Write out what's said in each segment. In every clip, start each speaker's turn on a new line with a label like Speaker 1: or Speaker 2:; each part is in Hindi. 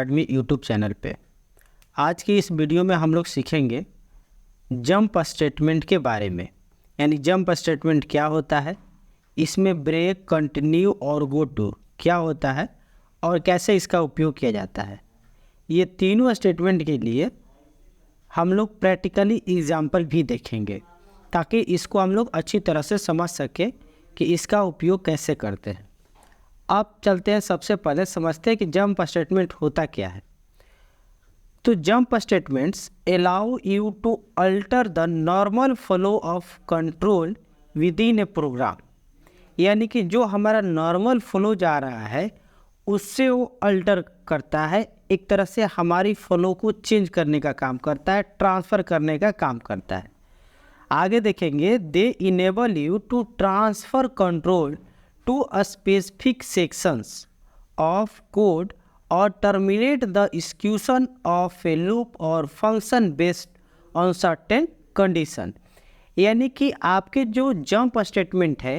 Speaker 1: अकाडमी यूट्यूब चैनल पे आज की इस वीडियो में हम लोग सीखेंगे जंप स्टेटमेंट के बारे में। यानी जंप स्टेटमेंट क्या होता है, इसमें ब्रेक, कंटिन्यू और गो टू क्या होता है और कैसे इसका उपयोग किया जाता है। ये तीनों स्टेटमेंट के लिए हम लोग प्रैक्टिकली एग्जाम्पल भी देखेंगे ताकि इसको हम लोग अच्छी तरह से समझ सकें कि इसका उपयोग कैसे करते हैं। अब चलते हैं, सबसे पहले समझते हैं कि जंप स्टेटमेंट होता क्या है। तो jump statements allow you to alter the normal flow of control within a program. यानी कि जो हमारा नॉर्मल फ्लो जा रहा है उससे वो अल्टर करता है, एक तरह से हमारी फ्लो को चेंज करने का काम करता है, ट्रांसफ़र करने का काम करता है। आगे देखेंगे, they enable you to transfer control to a specific sections of code or terminate the execution of a loop or function based on certain condition। यानी कि आपके जो जंप स्टेटमेंट है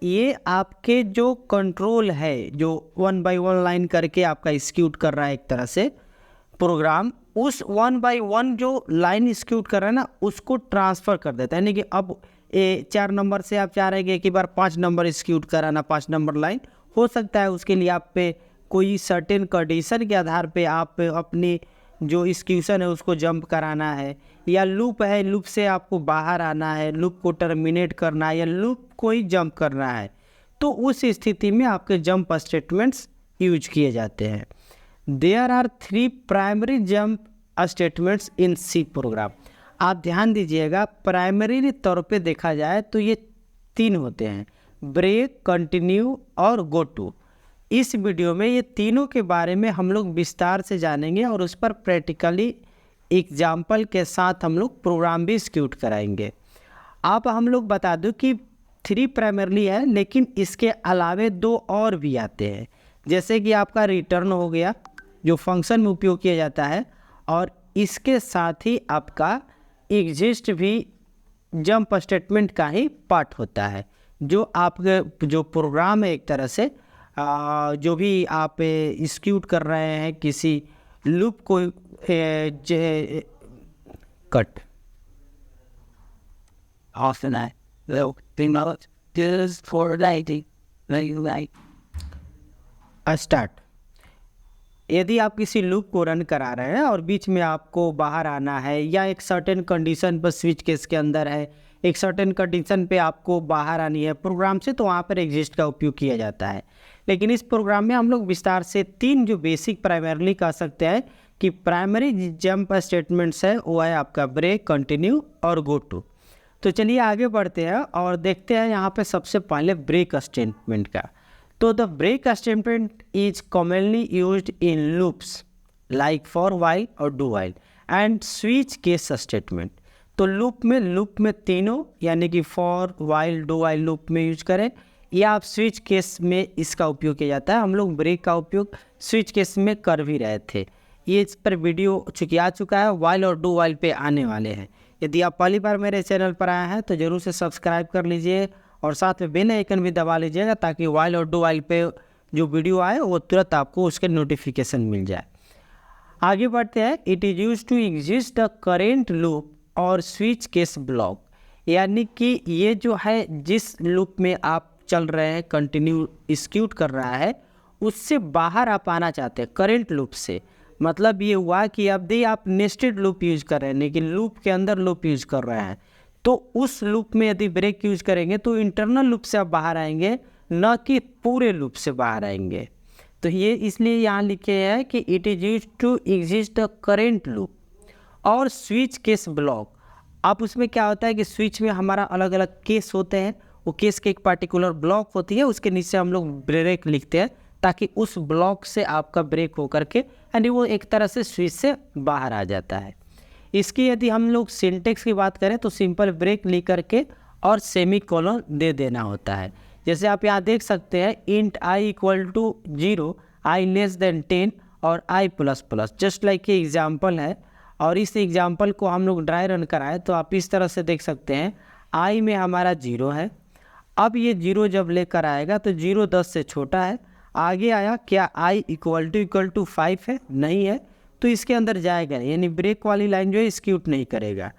Speaker 1: ये आपके जो कंट्रोल है, जो 1 बाई 1 लाइन करके आपका एग्जीक्यूट कर रहा है एक तरह से प्रोग्राम, उस 1 बाई 1 जो लाइन एग्जीक्यूट कर रहा है ना उसको ट्रांसफ़र कर देता है। यानी कि अब 4 नंबर से आप चाह रहे हैं कि एक बार 5 नंबर एग्जीक्यूट कराना, 5 नंबर लाइन हो सकता है। उसके लिए आप पे कोई सर्टेन कंडीशन के आधार पे आप अपनी जो एग्जीक्यूशन है उसको जंप कराना है, या लूप है, लूप से आपको बाहर आना है, लूप को टर्मिनेट करना है या लूप को ही जंप करना है, तो उस स्थिति में आपके जंप स्टेटमेंट्स यूज किए जाते हैं। There are 3 primary jump statements in C program. आप ध्यान दीजिएगा, प्राइमरी तौर पे देखा जाए तो ये 3 होते हैं, ब्रेक, कंटिन्यू और गो टू। इस वीडियो में ये तीनों के बारे में हम लोग विस्तार से जानेंगे और उस पर प्रैक्टिकली एग्जाम्पल के साथ हम लोग प्रोग्राम भी एग्जीक्यूट कराएंगे। आप हम लोग बता दूं कि 3 प्राइमरली है, लेकिन इसके अलावे 2 और भी आते हैं। जैसे कि आपका रिटर्न हो गया जो फंक्शन में उपयोग किया जाता है, और इसके साथ ही आपका एग्जिस्ट भी जंप स्टेटमेंट का ही पार्ट होता है। जो आपके जो प्रोग्राम है एक तरह से जो भी आप एग्जीक्यूट कर रहे हैं किसी लूप को कट स्टार्ट। यदि आप किसी लूप को रन करा रहे हैं और बीच में आपको बाहर आना है, या एक सर्टेन कंडीशन पर स्विच केस के अंदर है, एक सर्टेन कंडीशन पे आपको बाहर आनी है प्रोग्राम से, तो वहाँ पर एग्जिस्ट का उपयोग किया जाता है। लेकिन इस प्रोग्राम में हम लोग विस्तार से 3 जो बेसिक प्राइमरली कह सकते हैं कि प्राइमरी जंप स्टेटमेंट्स है, वो है आपका ब्रेक, कंटिन्यू और गो टू। तो चलिए आगे बढ़ते हैं और देखते हैं यहाँ पे सबसे पहले ब्रेक स्टेटमेंट का। तो the break statement is commonly used in loops like for while और do while and switch case statement. तो लूप में तीनों, यानी कि for, while, do while loop में यूज करें, या आप स्विच केस में इसका उपयोग किया जाता है। हम लोग ब्रेक का उपयोग स्विच केस में कर भी रहे थे। ये इस पर वीडियो चूँकि आ चुका है, वाइल और डू वाइल पे आने वाले हैं। यदि आप पहली बार मेरे चैनल पर आए हैं तो ज़रूर से सब्सक्राइब कर लीजिए और साथ में बेल आइकन भी दबा लीजिएगा ताकि वाइल और डू वाइल पे जो वीडियो आए वो तुरंत आपको उसके नोटिफिकेशन मिल जाए। आगे बढ़ते हैं। It is use to exist the current loop और स्विच केस ब्लॉक। यानी कि ये जो है जिस लूप में आप चल रहे हैं, कंटिन्यू एग्जीक्यूट कर रहा है, उससे बाहर आप आना चाहते हैं करेंट लूप से। मतलब ये हुआ कि अब आप नेस्टेड लूप यूज कर रहे हैं, लेकिन लूप के अंदर लूप यूज कर रहे हैं, तो उस लूप में यदि ब्रेक यूज करेंगे तो इंटरनल लूप से आप बाहर आएंगे, न कि पूरे लूप से बाहर आएंगे। तो ये इसलिए यहाँ लिखे हैं कि it is use to exist the current loop और स्विच केस ब्लॉक। अब उसमें क्या होता है कि स्विच में हमारा अलग अलग केस होते हैं, वो केस के एक पार्टिकुलर ब्लॉक होती है, उसके नीचे हम लोग ब्रेक लिखते हैं ताकि उस ब्लॉक से आपका ब्रेक हो करके यानी वो एक तरह से स्विच से बाहर आ जाता है। इसकी यदि हम लोग सिंटेक्स की बात करें तो सिंपल ब्रेक लिख करके और सेमी कोलन दे देना होता है। जैसे आप यहाँ देख सकते हैं, int i equal to 0, i less than 10 और i plus plus, just like ये एग्जाम्पल है। और इस एग्जाम्पल को हम लोग ड्राई रन कराएं तो आप इस तरह से देख सकते हैं, आई में हमारा 0 है। अब ये 0 जब लेकर आएगा तो 0 10 से छोटा है, आगे आया, क्या आई इक्वल टू 5 है? नहीं है, तो इसके अंदर जाएगा नहीं, यानी ब्रेक वाली लाइन जो है एग्जीक्यूट नहीं करेगा।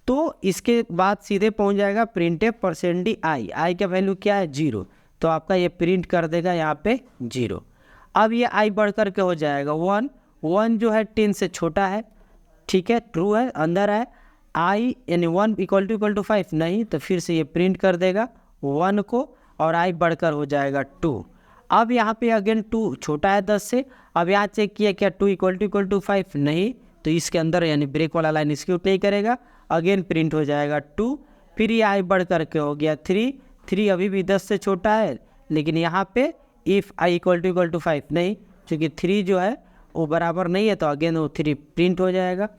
Speaker 1: तो इसके बाद सीधे पहुंच जाएगा प्रिंटफ %d आई, आई का वैल्यू क्या है 0, तो आपका ये प्रिंट कर देगा यहाँ पे 0। अब ये आई बढ़ कर के हो जाएगा 1, 1 जो है 10 से छोटा है, ठीक है, ट्रू है, अंदर है। आई यानी 1 इक्वल टू 5 नहीं, तो फिर से ये प्रिंट कर देगा 1 को, और आई बढ़कर हो जाएगा 2। अब यहाँ पे अगेन 2 छोटा है 10 से, अब यहाँ चेक किया क्या 2 इक्वल टू 5 नहीं, तो इसके अंदर यानी ब्रेक वाला लाइन एग्जीक्यूट नहीं करेगा, अगेन प्रिंट हो जाएगा 2। फिर ये आई बढ़ कर के हो गया 3, 3 अभी भी 10 से छोटा है, लेकिन यहाँ पे इफ़ आई इक्वल टू 5 नहीं, क्योंकि 3 जो है वो बराबर नहीं है, तो अगेन वो 3 प्रिंट हो जाएगा।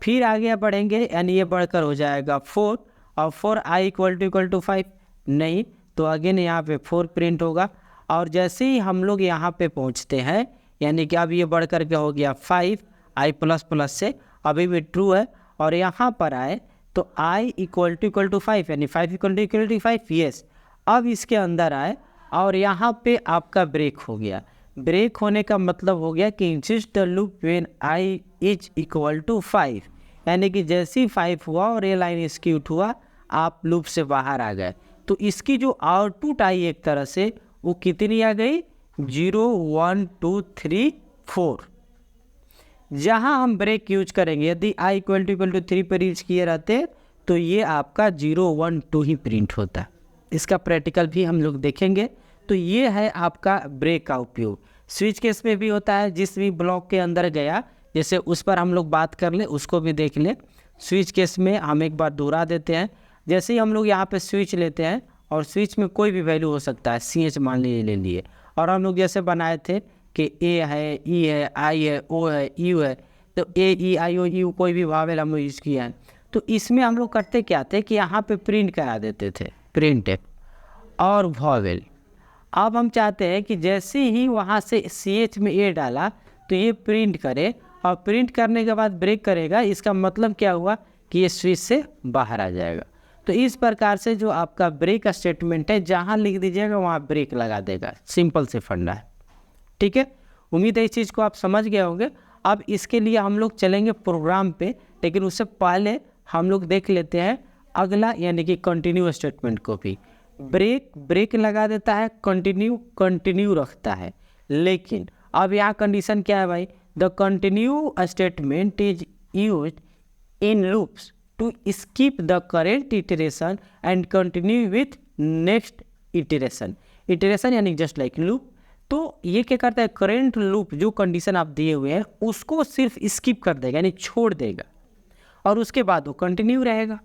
Speaker 1: फिर आगे बढ़ेंगे, यानी ये बढ़कर हो जाएगा 4, और 4 आई इक्वल टू 5 नहीं, तो अगेन यहाँ पे 4 प्रिंट होगा। और जैसे ही हम लोग यहाँ पे पहुँचते हैं, यानी कि अब ये बढ़ कर के हो गया 5 आई प्लस प्लस से, अभी भी ट्रू है, और यहाँ पर आए तो आई इक्वल टू 5, यानी 5 इक्वल टू 5 येस। अब इसके अंदर आए और यहाँ पे आपका ब्रेक हो गया। ब्रेक होने का मतलब हो गया कि insist the loop when i is equal to 5, यानी कि जैसे ही 5 हुआ और ये लाइन एग्जीक्यूट हुआ, आप लूप से बाहर आ गए, तो इसकी जो आउटपुट आई एक तरह से वो कितनी आ गई 0 1 2 3 4। जहाँ हम ब्रेक यूज करेंगे, यदि आई इक्वल टू 3 पर यूज किए रहते तो ये आपका 0 1 2 ही प्रिंट होता। इसका प्रैक्टिकल भी हम लोग देखेंगे। तो ये है आपका ब्रेक का उपयोग। स्विच केस में भी होता है, जिस भी ब्लॉक के अंदर गया, जैसे उस पर हम लोग बात कर लें, उसको भी देख लें। स्विच केस में हम एक बार दोहरा देते हैं। जैसे ही हम लोग यहाँ पे स्विच लेते हैं, और स्विच में कोई भी वैल्यू हो सकता है, CH मान लीजिए ले लिए, और हम लोग जैसे बनाए थे कि A है, E है, I है, O है, U है, तो A E I O U कोई भी वावेल हम लोग यूज़ किया है। तो इसमें हम लोग करते क्या थे कि यहाँ पे प्रिंट करा देते थे, प्रिंट और वावेल। अब हम चाहते हैं कि जैसे ही वहाँ से CH में A डाला तो ये प्रिंट करे, और प्रिंट करने के बाद ब्रेक करेगा। इसका मतलब क्या हुआ कि ये स्विच से बाहर आ जाएगा। तो इस प्रकार से जो आपका ब्रेक स्टेटमेंट है, जहाँ लिख दीजिएगा वहाँ ब्रेक लगा देगा। सिंपल से फंडा है, ठीक है। उम्मीद है इस चीज़ को आप समझ गए होंगे। अब इसके लिए हम लोग चलेंगे प्रोग्राम पे, लेकिन उससे पहले हम लोग देख लेते हैं अगला, यानी कि कंटिन्यू स्टेटमेंट को भी। ब्रेक लगा देता है, कंटिन्यू रखता है, लेकिन अब यहाँ कंडीशन क्या है भाई, the continue statement is used in loops to skip the current iteration and continue with next iteration यानी जस्ट लाइक लूप। तो ये क्या करता है, करेंट लूप जो कंडीशन आप दिए हुए हैं उसको सिर्फ स्किप कर देगा, यानी छोड़ देगा, और उसके बाद वो कंटिन्यू रहेगा।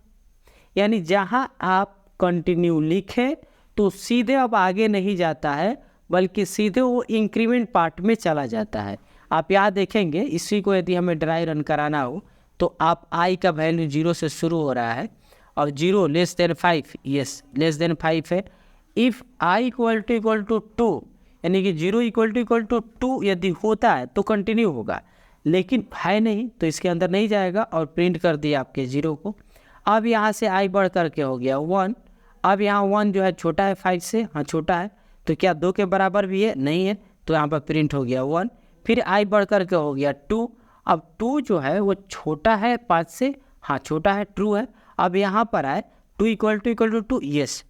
Speaker 1: यानी जहाँ आप कंटिन्यू लिखे तो सीधे अब आगे नहीं जाता है, बल्कि सीधे वो इंक्रीमेंट पार्ट में चला जाता है। आप यहाँ देखेंगे, इसी को यदि हमें ड्राई रन कराना हो तो आप आई का वैल्यू 0 से शुरू हो रहा है, और 0 less than 5, yes less than 5 है। इफ़ आई इक्वल टू 2, यानी कि 0 इक्वल टू 2 यदि होता है तो कंटिन्यू होगा, लेकिन है नहीं तो इसके अंदर नहीं जाएगा, और प्रिंट कर दिया आपके 0 को। अब यहाँ से आई बढ़ करके हो गया 1। अब यहाँ 1 जो है छोटा है 5 से, हाँ छोटा है, तो क्या 2 के बराबर भी है? नहीं है, तो यहाँ पर प्रिंट हो गया 1। फिर आई बढ़ करके हो गया 2। अब 2 जो है वो छोटा है 5 से, हाँ छोटा है, ट्रू है। अब यहाँ पर आए 2 equal to 2, yes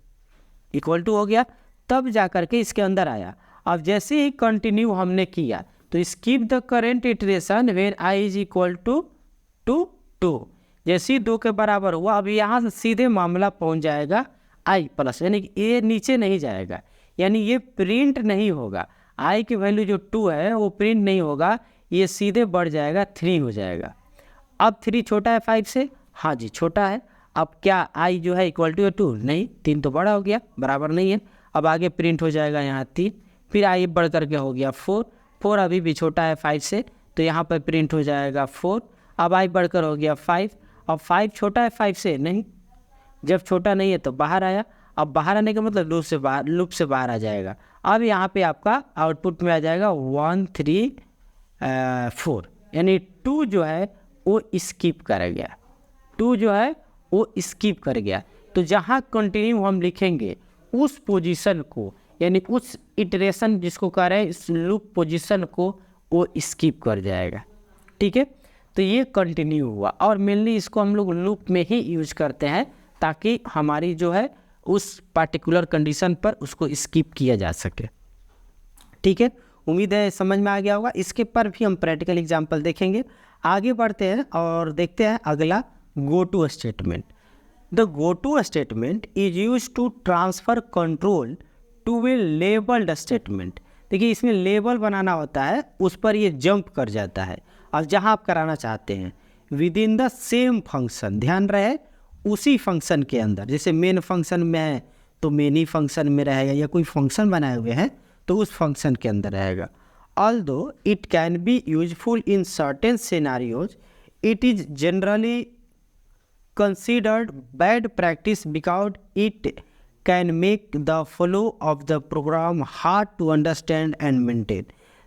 Speaker 1: equal to हो गया, तब जा करके इसके अंदर आया। अब जैसे ही कंटिन्यू हमने किया तो skip the current iteration when i is equal to 2, जैसे ही 2 के बराबर हुआ, अब यहाँ से सीधे मामला पहुँच जाएगा आई प्लस, यानी कि ये नीचे नहीं जाएगा, यानी ये प्रिंट नहीं होगा। आई की वैल्यू जो 2 है वो प्रिंट नहीं होगा, ये सीधे बढ़ जाएगा 3 हो जाएगा। अब 3 छोटा है 5 से, हाँ जी छोटा है। अब क्या आई जो है इक्वल टू 2? नहीं, 3 तो बड़ा हो गया, बराबर नहीं है। अब आगे प्रिंट हो जाएगा यहाँ 3, फिर आई बढ़ करके हो गया 4 अभी भी छोटा है 5 से, तो यहाँ पर प्रिंट हो जाएगा 4। अब आई बढ़कर हो गया 5, अब 5 छोटा है 5 से, नहीं, जब छोटा नहीं है तो बाहर आया। अब बाहर आने का मतलब लूप से बाहर आ जाएगा। अब यहाँ पे आपका आउटपुट में आ जाएगा 1 3 4, यानी 2 जो है वो स्किप कर गया, 2 जो है वो स्किप कर गया। तो जहाँ कंटिन्यू हम लिखेंगे उस पोजीशन को यानी उस इटरेशन जिसको कह रहे हैं इस लूप पोजीशन को वो स्किप कर जाएगा। ठीक है, तो ये कंटिन्यू हुआ और मेनली इसको हम लोग लूप में ही यूज करते हैं ताकि हमारी जो है उस पार्टिकुलर कंडीशन पर उसको स्किप किया जा सके। ठीक है, उम्मीद है समझ में आ गया होगा। इसके पर भी हम प्रैक्टिकल एग्जांपल देखेंगे। आगे बढ़ते हैं और देखते हैं अगला go to statement. The go to statement is use to transfer control to a labelled statement. देखिए इसमें लेबल बनाना होता है, उस पर ये जंप कर जाता है और जहाँ आप कराना चाहते हैं with in the same function, ध्यान रहे उसी फंक्शन के अंदर। जैसे मेन फंक्शन में है तो मेन ही फंक्शन में रहेगा, या कोई फंक्शन बनाए हुए हैं तो उस फंक्शन के अंदर रहेगा। Although it can be useful in certain scenarios, it is generally considered bad practice because it can make the flow of the program hard to understand and maintain।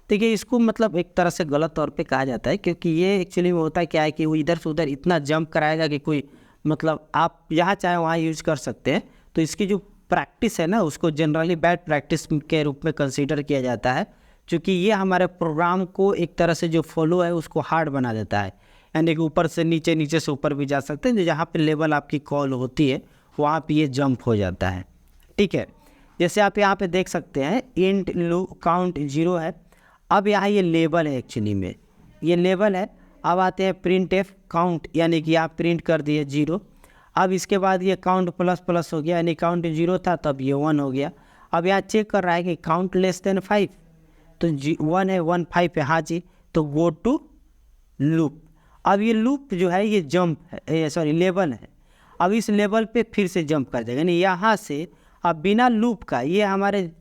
Speaker 1: देखिए इसको मतलब एक तरह से गलत तौर पे कहा जाता है, क्योंकि ये एक्चुअली में होता है क्या है कि वो इधर से उधर इतना जंप कराएगा कि कोई मतलब आप यहाँ चाहे वहाँ यूज कर सकते हैं। तो इसकी जो प्रैक्टिस है ना उसको जनरली बैड प्रैक्टिस के रूप में कंसीडर किया जाता है, क्योंकि ये हमारे प्रोग्राम को एक तरह से जो फॉलो है उसको हार्ड बना देता है। यानी कि ऊपर से नीचे, नीचे से ऊपर भी जा सकते हैं। जहाँ पे लेवल आपकी कॉल होती है वहाँ पे ये जंप हो जाता है। ठीक है, जैसे आप यहाँ पे देख सकते हैं इंट काउंट 0 है। अब यहाँ ये लेवल है, एक्चुअली में ये लेवल है। अब आते हैं प्रिंट एफ काउंट, यानी कि आप प्रिंट कर दिए 0। अब इसके बाद ये काउंट प्लस प्लस हो गया, यानी काउंट 0 था तब ये 1 हो गया। अब यहाँ चेक कर रहा है कि काउंट लेस देन 5, तो 1 है 1 5 है, हाँ जी, तो गो टू लूप। अब ये लूप जो है ये जंप है, सॉरी लेवल है। अब इस लेवल पे फिर से जंप कर देगा, यानी यहाँ से अब बिना लूप का ये हमारे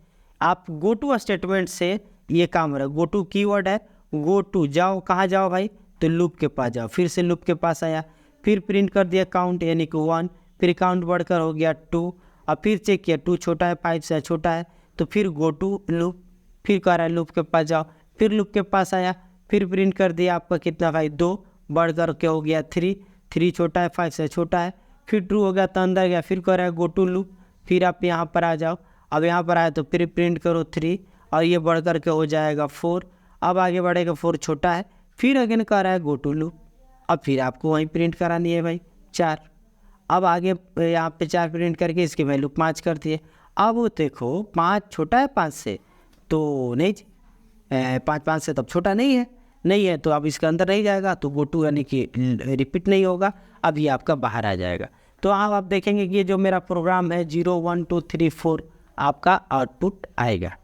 Speaker 1: आप गो टू स्टेटमेंट से ये काम हो रहा है। गो टू कीवर्ड है, गो टू जाओ, कहाँ जाओ भाई, तो लूप के पास जाओ। फिर से लूप के पास आया, फिर प्रिंट कर दिया काउंट यानी कि 1, फिर काउंट बढ़कर हो गया 2। अब फिर चेक किया 2 छोटा है 5 से छोटा है, तो फिर गो टू लूप, फिर कह रहा है लूप के पास जाओ, फिर लूप के पास आया, फिर प्रिंट कर दिया आपका कितना भाई 2, बढ़ कर के हो गया 3, 3 छोटा है 5 से छोटा है, फिर ट्रू हो गया तो अंदर गया, फिर कह रहा है गो टू लूप, फिर आप यहाँ पर आ जाओ। अब यहाँ पर आए तो फिर प्रिंट करो 3 और ये बढ़ कर के हो जाएगा 4। अब आगे बढ़ेगा 4 छोटा है, फिर अगेन कह रहा है गो टू लूप। अब फिर आपको वहीं प्रिंट करानी है भाई 4। अब आगे यहाँ पे 4 प्रिंट करके इसकी वैल्यू 5 कर दिए। अब वो देखो 5 छोटा है 5 से, तो नहीं 5 से तब छोटा नहीं है तो अब इसके अंदर नहीं जाएगा, तो गो टू यानी कि रिपीट नहीं होगा, अब ये आपका बाहर आ जाएगा। तो आप देखेंगे कि ये जो मेरा प्रोग्राम है 0 1 2 3 4 आपका आउटपुट आएगा।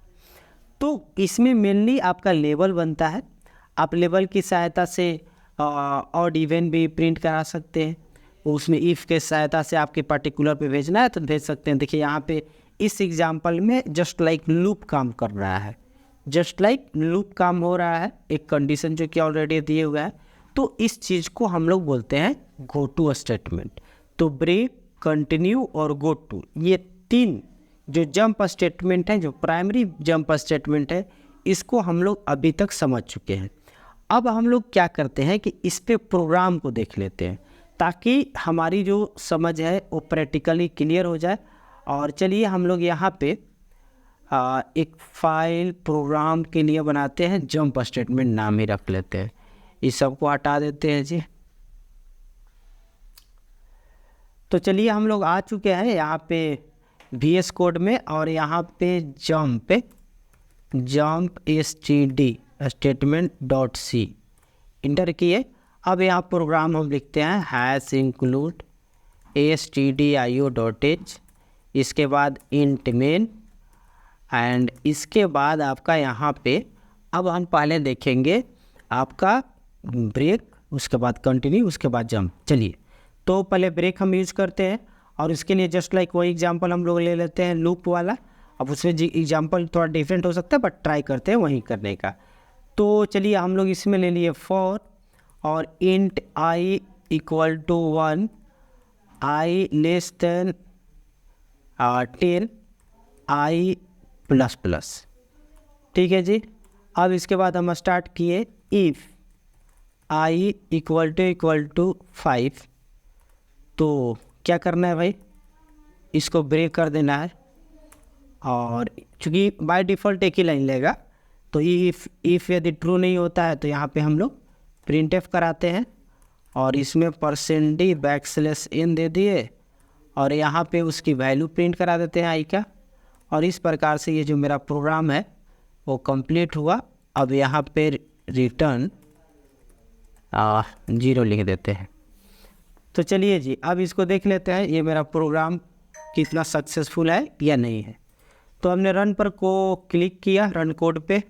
Speaker 1: तो इसमें मेनली आपका लेवल बनता है। आप लेवल की सहायता से ऑड इवन भी प्रिंट करा सकते हैं। उसमें इफ़ के सहायता से आपके पर्टिकुलर पे भेजना है तो भेज सकते हैं। देखिए यहाँ पे इस एग्जांपल में जस्ट लाइक लूप काम कर रहा है, जस्ट लाइक लूप काम हो रहा है, एक कंडीशन जो कि ऑलरेडी दिए हुआ है। तो इस चीज़ को हम लोग बोलते हैं गो टू स्टेटमेंट। तो ब्रेक, कंटिन्यू और गो टू, ये 3 जो जंप स्टेटमेंट है, जो प्राइमरी जंप स्टेटमेंट है, इसको हम लोग अभी तक समझ चुके हैं। अब हम लोग क्या करते हैं कि इस पे प्रोग्राम को देख लेते हैं ताकि हमारी जो समझ है वो प्रैक्टिकली क्लियर हो जाए। और चलिए हम लोग यहाँ पे एक फाइल प्रोग्राम के लिए बनाते हैं, जंप स्टेटमेंट नाम ही रख लेते हैं। इस सब को हटा देते हैं जी। तो चलिए हम लोग आ चुके हैं यहाँ पे VS कोड में, और यहाँ पे jump std statement .c inter किए। अब यहाँ प्रोग्राम हम लिखते हैं #include stdio.h, इसके बाद int main, एंड इसके बाद आपका यहाँ पे अब हम पहले देखेंगे आपका ब्रेक, उसके बाद कंटिन्यू, उसके बाद जंप। चलिए तो पहले ब्रेक हम यूज़ करते हैं, और उसके लिए जस्ट लाइक वही एग्जांपल हम लोग ले लेते हैं लूप वाला। अब उसमें एग्जांपल थोड़ा डिफरेंट हो सकता है बट ट्राई करते हैं वहीं करने का। तो चलिए हम लोग इसमें ले लिए फॉर और int i equal to 1, i less than 10, i plus plus. ठीक है जी। अब इसके बाद हम स्टार्ट किए इफ़ i इक्वल टू 5, तो क्या करना है भाई, इसको ब्रेक कर देना है और चूँकि बाय डिफ़ॉल्ट एक ही लाइन लेगा, तो इफ़ यदि ट्रू नहीं होता है तो यहाँ पे हम लोग प्रिंटफ कराते हैं और इसमें %d\n दे दिए और यहाँ पे उसकी वैल्यू प्रिंट करा देते हैं आई का। और इस प्रकार से ये जो मेरा प्रोग्राम है वो कंप्लीट हुआ। अब यहाँ पे रिटर्न 0 लिख देते हैं। तो चलिए जी, अब इसको देख लेते हैं ये मेरा प्रोग्राम कितना सक्सेसफुल है या नहीं है। तो हमने रन पर को क्लिक किया, रन कोड पे।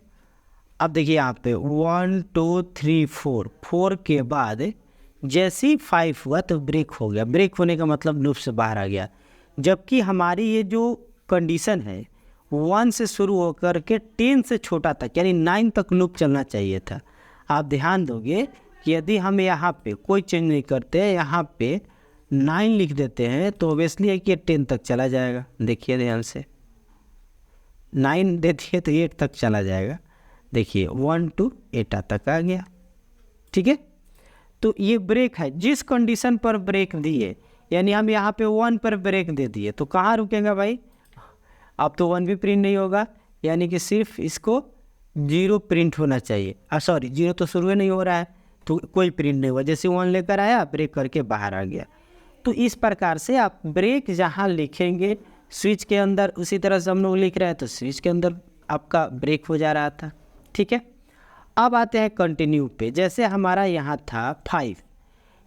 Speaker 1: अब देखिए यहाँ पे 1 2 3 4 के बाद जैसे ही 5 हुआ तो ब्रेक हो गया। ब्रेक होने का मतलब लूप से बाहर आ गया, जबकि हमारी ये जो कंडीशन है 1 से शुरू होकर के 10 से छोटा तक यानी 9 तक लूप चलना चाहिए था। आप ध्यान दोगे कि यदि हम यहाँ पे कोई चेंज नहीं करते, यहाँ पे 9 लिख देते हैं तो ऑब्वियसली है कि ये 10 तक चला जाएगा। देखिए ध्यान से, 9 दे दिए तो 8 तक चला जाएगा। देखिए 1 to 8 तक आ गया। ठीक है, तो ये ब्रेक है। जिस कंडीशन पर ब्रेक दिए, यानी हम यहाँ पे 1 पर ब्रेक दे दिए तो कहाँ रुकेगा भाई? अब तो 1 भी प्रिंट नहीं होगा, यानी कि सिर्फ इसको 0 प्रिंट होना चाहिए। सॉरी, 0 तो शुरू नहीं हो रहा है तो कोई प्रिंट नहीं हुआ। जैसे 1 लेकर आया, ब्रेक करके बाहर आ गया। तो इस प्रकार से आप ब्रेक जहाँ लिखेंगे स्विच के अंदर, उसी तरह से हम लोग लिख रहे हैं तो स्विच के अंदर आपका ब्रेक हो जा रहा था। ठीक है, अब आते हैं कंटिन्यू पे। जैसे हमारा यहाँ था 5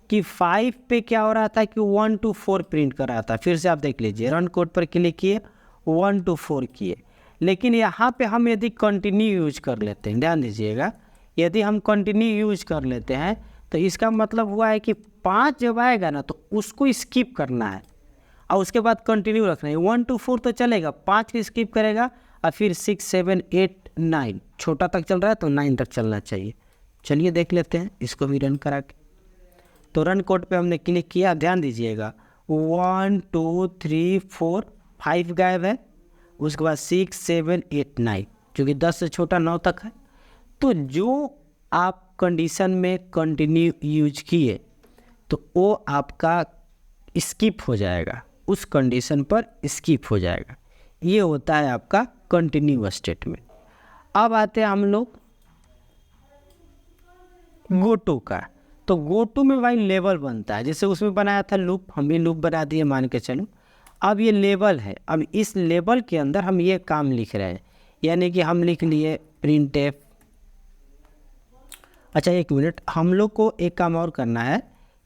Speaker 1: कि 5 पे क्या हो रहा था कि 1 to 4 प्रिंट कर रहा था। फिर से आप देख लीजिए, रन कोड पर क्लिक किए, 1 to 4 किए। लेकिन यहाँ पे हम यदि कंटिन्यू यूज कर लेते हैं, ध्यान दीजिएगा, यदि हम कंटिन्यू यूज कर लेते हैं तो इसका मतलब हुआ है कि 5 जब आएगा ना तो उसको स्किप करना है और उसके बाद कंटिन्यू रखना है। 1 to 4 तो चलेगा, 5 को स्किप करेगा और फिर 6 7 8 9 छोटा तक चल रहा है तो 9 तक चलना चाहिए। चलिए देख लेते हैं इसको भी रन करा के। तो रन कोड पे हमने क्लिक किया, ध्यान दीजिएगा 1 2 3 4 5 गायब है, उसके बाद 6 7 8 9, क्योंकि 10 से छोटा 9 तक है। तो जो आप कंडीशन में कंटिन्यू यूज किए तो वो आपका स्किप हो जाएगा, उस कंडीशन पर स्किप हो जाएगा। ये होता है आपका कंटिन्यू स्टेटमेंट। अब आते हैं हम लोग गो टू का। तो गो टू में भाई लेवल बनता है, जैसे उसमें बनाया था लूप, हम भी लूप बना दिए मान के चलो। अब ये लेवल है, अब इस लेवल के अंदर हम ये काम लिख रहे हैं, यानी कि हम लिख लिए प्रिंटफ। अच्छा एक मिनट, हम लोग को एक काम और करना है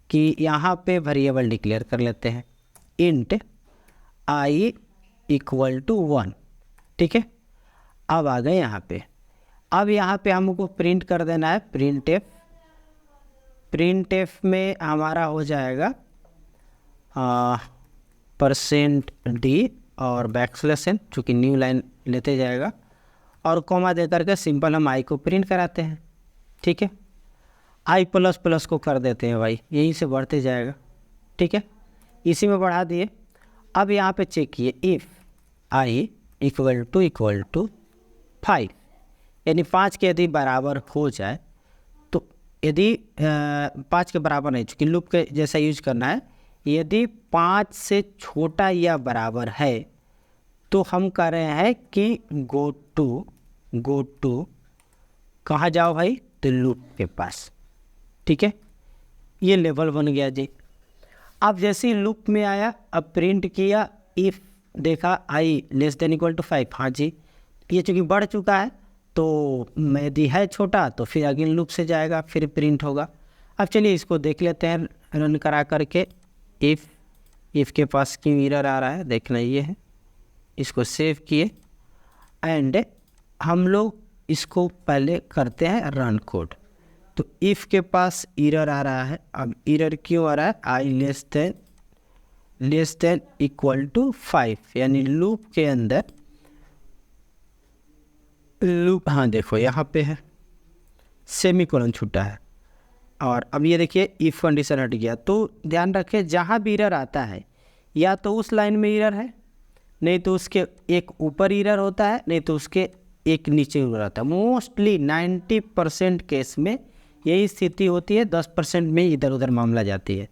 Speaker 1: कि यहाँ पे वेरिएबल डिक्लेयर कर लेते हैं, इंट i = 1। ठीक है, अब आ गए यहाँ पे। अब यहाँ पे हमको प्रिंट कर देना है प्रिंटफ। प्रिंटफ में हमारा हो जाएगा %d और \n, चूँकि न्यू लाइन लेते जाएगा, और कॉमा दे करके सिंपल हम i को प्रिंट कराते हैं। ठीक है, i++ को कर देते हैं भाई, यहीं से बढ़ते जाएगा। ठीक है, इसी में बढ़ा दिए। अब यहाँ पे चेक किए, इफ़ i == 5, यानी 5 के यदि बराबर हो जाए, तो यदि 5 के बराबर नहीं, चूँकि लूप के जैसा यूज करना है, यदि 5 से छोटा या बराबर है तो हम कह रहे हैं कि गो टू कहाँ जाओ भाई? तो लूप के पास। ठीक है, ये लेवल बन गया जी। अब जैसे ही लूप में आया, अब प्रिंट किया, इफ़ देखा i <= 5, हाँ जी, ये चूँकि बढ़ चुका है तो यदि है छोटा तो फिर अगले लूप से जाएगा, फिर प्रिंट होगा। अब चलिए इसको देख लेते हैं रन करा करके। इफ़ के पास क्यों एरर आ रहा है देखना, ये है। इसको सेव किए एंड हम लोग इसको पहले करते हैं रन कोड। तो इफ़ के पास एरर आ रहा है। अब एरर क्यों आ रहा है? i <= 5, यानी लूप के अंदर लूप, हाँ देखो यहाँ पे है सेमीकोलन छूटा है। और अब ये देखिए इफ़ कंडीशन हट गया। तो ध्यान रखें, जहाँ भी एरर आता है या तो उस लाइन में एरर है, नहीं तो उसके एक ऊपर एरर होता है, नहीं तो उसके एक नीचे एरर आता है। मोस्टली 90% केस में यही स्थिति होती है, 10% में इधर उधर मामला जाती है।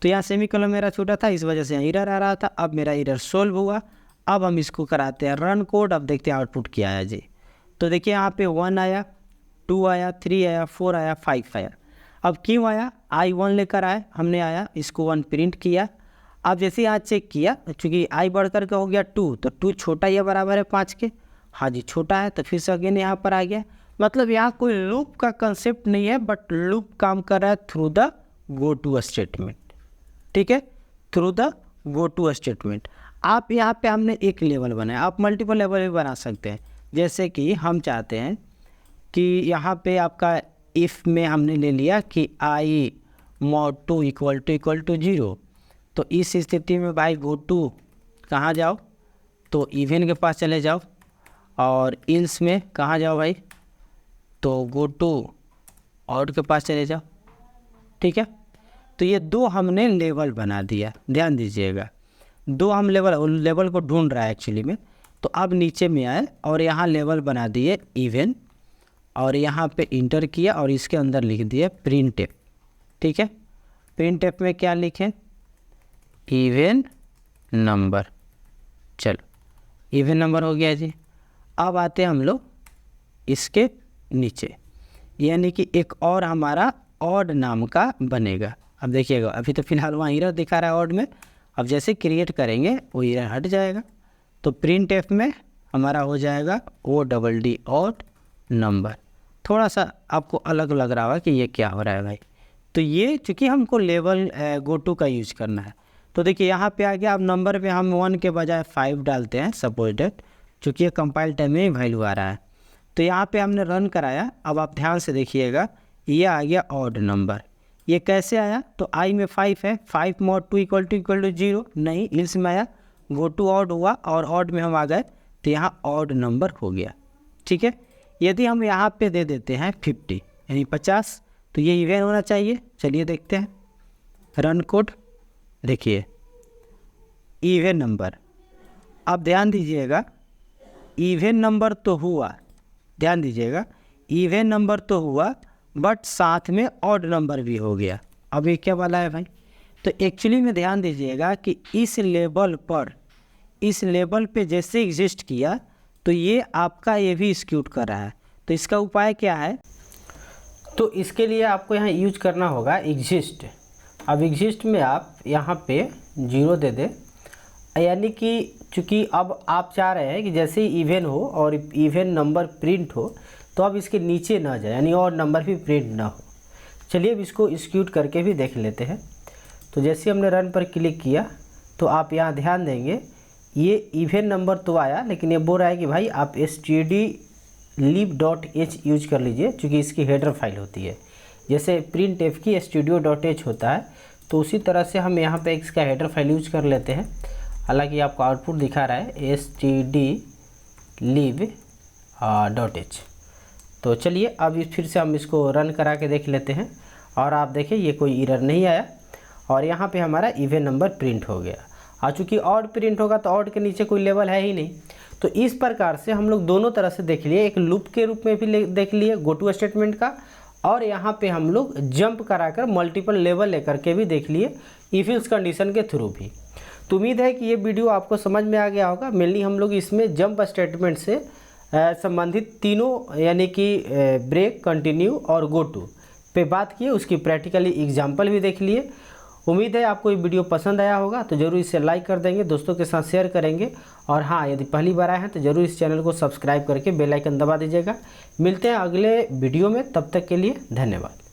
Speaker 1: तो यहाँ सेमीकोलन मेरा छूटा था, इस वजह से यहाँ एरर आ रहा था। अब मेरा एरर सोल्व हुआ। अब हम इसको कराते हैं रन कोड। अब देखते हैं आउटपुट क्या आया जी। तो देखिए यहाँ पे 1 आया, 2 आया, 3 आया, 4 आया, 5 आया। अब क्यों आया? आई 1 लेकर आए, हमने आया इसको 1 प्रिंट किया। अब जैसे यहाँ चेक किया, चूँकि आई बढ़कर के हो गया 2, तो 2 छोटा या बराबर है 5 के? हाँ जी छोटा है। तो फिर से अगेन यहाँ पर आ गया। मतलब यहाँ कोई लूप का कंसेप्ट नहीं है, बट लूप काम कर रहा है through the go to statement. ठीक है, through the go to statement. आप यहाँ पे हमने एक लेवल बनाया, आप मल्टीपल लेवल भी बना सकते हैं। जैसे कि हम चाहते हैं कि यहाँ पे आपका इफ़ में हमने ले लिया कि आई mod 2 इक्वल टू 0। तो इस स्थिति में भाई गो टू कहाँ जाओ? तो इवन के पास चले जाओ। और इल्स में कहाँ जाओ भाई? तो गो टू ऑड के पास चले जाओ। ठीक है, तो ये 2 हमने लेवल बना दिया। ध्यान दीजिएगा, 2 हम लेवल को ढूंढ रहा है एक्चुअली में। तो अब नीचे में आए और यहाँ लेवल बना दिए इवन, और यहाँ पे इंटर किया और इसके अंदर लिख दिए प्रिंट एफ। ठीक है, प्रिंट एफ में क्या लिखें? Even number. चलो इवन नंबर हो गया जी। अब आते हैं हम लोग इसके नीचे, यानी कि एक और हमारा ऑड नाम का बनेगा। अब देखिएगा, अभी तो फिलहाल वहाँ एरर दिखा रहा है ऑड में। अब जैसे क्रिएट करेंगे वो एरर हट जाएगा। तो प्रिंट एफ में हमारा हो जाएगा ODD ऑड नंबर। थोड़ा सा आपको अलग लग रहा होगा कि ये क्या हो रहा है भाई। तो ये चूँकि हमको लेवल गो टू का यूज करना है, तो देखिए यहाँ पे आ गया। अब नंबर पे हम 1 के बजाय 5 डालते हैं सपोज डेट, चूँकि ये कंपाइल टाइम में वैल्यू आ रहा है। तो यहाँ पे हमने रन कराया। अब आप ध्यान से देखिएगा, ये आ गया ऑड नंबर। ये कैसे आया? तो आई में 5 है, 5 mod 2 इक्वल टू 0 नहीं, इल्स में आया, गो टू ऑड हुआ और ऑड में हम आ गए, तो यहाँ ऑड नंबर हो गया। ठीक है, यदि हम यहाँ पे दे देते हैं 50 यानी 50, तो ये इवन होना चाहिए। चलिए देखते हैं रन कोड। देखिए इवन नंबर। अब ध्यान दीजिएगा, इवन नंबर तो हुआ, ध्यान दीजिएगा इवन नंबर तो हुआ, बट साथ में ऑड नंबर भी हो गया। अब ये क्या वाला है भाई? तो एक्चुअली में ध्यान दीजिएगा कि इस लेवल पे जैसे एग्जिस्ट किया, तो ये आपका ये भी एक्सिक्यूट कर रहा है। तो इसका उपाय क्या है? तो इसके लिए आपको यहाँ यूज करना होगा एग्जिस्ट। अब एग्जिस्ट में आप यहाँ पे 0 दे दे, यानी कि चूँकि अब आप चाह रहे हैं कि जैसे ही इवन हो और इवन नंबर प्रिंट हो, तो अब इसके नीचे ना जाए, यानी और नंबर भी प्रिंट ना हो। चलिए अब इसको एक्सिक्यूट करके भी देख लेते हैं। तो जैसे हमने रन पर क्लिक किया, तो आप यहाँ ध्यान देंगे, ये इवन नंबर तो आया, लेकिन ये बोल रहा है कि भाई आप stdlib.h यूज कर लीजिए, क्योंकि इसकी हेडर फाइल होती है। जैसे प्रिंट एफ की studio.h होता है, तो उसी तरह से हम यहाँ पे इसका हेडर फाइल यूज कर लेते हैं। हालांकि आपको आउटपुट दिखा रहा है stdlib.h। तो चलिए अब फिर से हम इसको रन करा के देख लेते हैं, और आप देखिए ये कोई एरर नहीं आया, और यहाँ पे हमारा इवन नंबर प्रिंट हो गया। और चूँकि ऑड प्रिंट होगा तो ऑड के नीचे कोई लेवल है ही नहीं। तो इस प्रकार से हम लोग दोनों तरह से देख लिए, एक लूप के रूप में भी देख लिए गो टू स्टेटमेंट का, और यहाँ पे हम लोग जंप कराकर मल्टीपल लेवल लेकर के भी देख लिए इफ एल्स कंडीशन के थ्रू भी। तो उम्मीद है कि ये वीडियो आपको समझ में आ गया होगा। मेनली हम लोग इसमें जंप स्टेटमेंट से संबंधित तीनों, यानी कि ब्रेक, कंटिन्यू और गो टू पे बात किए, उसकी प्रैक्टिकली एग्जाम्पल भी देख लिए। उम्मीद है आपको ये वीडियो पसंद आया होगा, तो ज़रूर इसे लाइक कर देंगे, दोस्तों के साथ शेयर करेंगे, और हाँ यदि पहली बार आए हैं तो ज़रूर इस चैनल को सब्सक्राइब करके बेल आइकन दबा दीजिएगा। मिलते हैं अगले वीडियो में, तब तक के लिए धन्यवाद।